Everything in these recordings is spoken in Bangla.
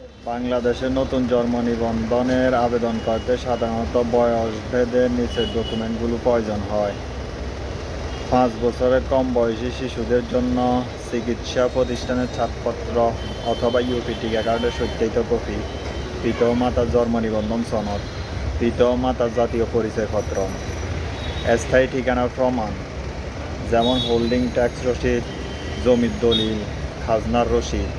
বাংলাদেশে নতুন জন্ম নিবন্ধনের আবেদন করতে সাধারণত বয়স ভেদে নিচের ডকুমেন্টগুলো প্রয়োজন হয়। 5 বছরের কম বয়সী শিশুদের জন্য চিকিৎসা প্রতিষ্ঠানের ছাড়পত্র অথবা ইউপি টিকা কার্ডের সত্যায়িত কপি, পিতা ও মাতার জন্ম নিবন্ধন সনদ, পিতা ও মাতার জাতীয় পরিচয়পত্র, স্থায়ী ঠিকানার প্রমাণ যেমন হোল্ডিং ট্যাক্স রসিদ, জমির দলিল, খাজনার রসিদ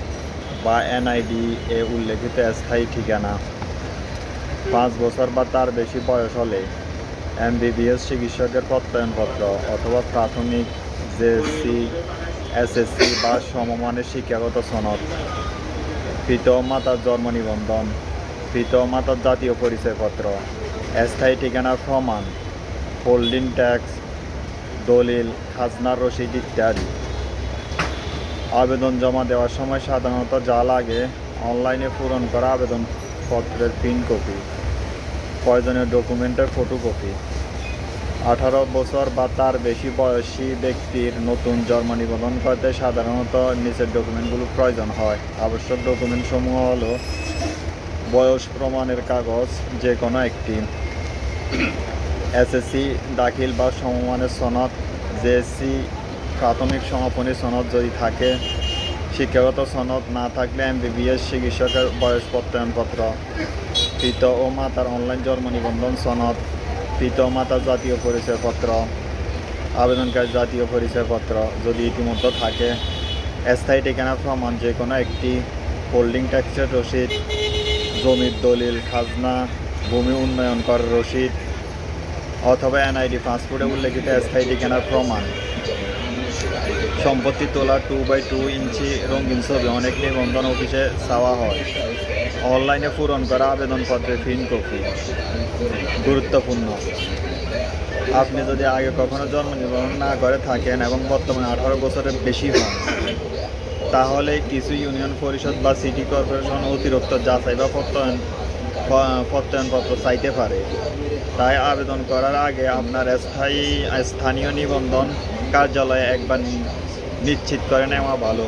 বা এনআইডি এ উল্লেখিত স্থায়ী ঠিকানা। 5 বছর বা তার বেশি বয়স হলে এমবিবিএস চিকিৎসকের প্রত্যয়নপত্র অথবা প্রাথমিক জেএসসি, এসএসসি বা সমমানের শিক্ষাগত সনদ, পিতা ও মাতার জন্ম নিবন্ধন, পিতা ও মাতার জাতীয় পরিচয়পত্র, স্থায়ী ঠিকানার প্রমাণ, হোল্ডিং ট্যাক্স দলিল, খাজনার রসিদ ইত্যাদি। আবেদন জমা দেওয়ার সময় সাধারণত যা লাগে: অনলাইনে পূরণ করা আবেদনপত্রের প্রিন্ট কপি, প্রয়োজনীয় ডকুমেন্টের ফটোকপি। 18 বছর বা তার বেশি বয়সী ব্যক্তির নতুন জন্ম নিবন্ধন করতে সাধারণত নিচের ডকুমেন্টগুলো প্রয়োজন হয়। আবশ্যক ডকুমেন্টসমূহ হলো: বয়স প্রমাণের কাগজ যে কোনো একটি, এসএসসি দাখিল বা সমমানের সনদ, জেএসসি প্রাথমিক সমাপনী সনদ যদি থাকে, শিক্ষাগত সনদ না থাকলে এমবিবিএস চিকিৎসকের বয়স প্রত্যয়নপত্র, পিতা ও মাতার অনলাইন জন্ম নিবন্ধন সনদ, পিতা ও মাতার জাতীয় পরিচয়পত্র, আবেদনকারী জাতীয় পরিচয়পত্র যদি ইতিমধ্যে থাকে, স্থায়ী ঠিকানা প্রমাণ যে কোনো একটি, হোল্ডিং ট্যাক্সের রসিদ, জমির দলিল, খাজনা, ভূমি উন্নয়ন কর রসিদ অথবা এনআইডি, পাসপোর্টে উল্লেখিত স্থায়ী ঠিকানার প্রমাণ, সম্পত্তি তোলা 2x2 ইঞ্চি রঙিন ছবি অনেক নিবন্ধন অফিসে চাওয়া হয়। অনলাইনে পূরণ করা আবেদনপত্রের প্রিন্ট কপি। গুরুত্বপূর্ণ: আপনি যদি আগে কখনো জন্ম নিবন্ধন না করে থাকেন এবং বর্তমানে 18 বছরের বেশি হন, তাহলে কিছু ইউনিয়ন পরিষদ বা সিটি কর্পোরেশন অতিরিক্ত যাচাই বা প্রত্যয়নপত্র চাইতে পারে। তাই আবেদন করার আগে আপনার স্থানীয় নিবন্ধন কার্যালয়ে একবার নিশ্চিত করে নেওয়া ভালো।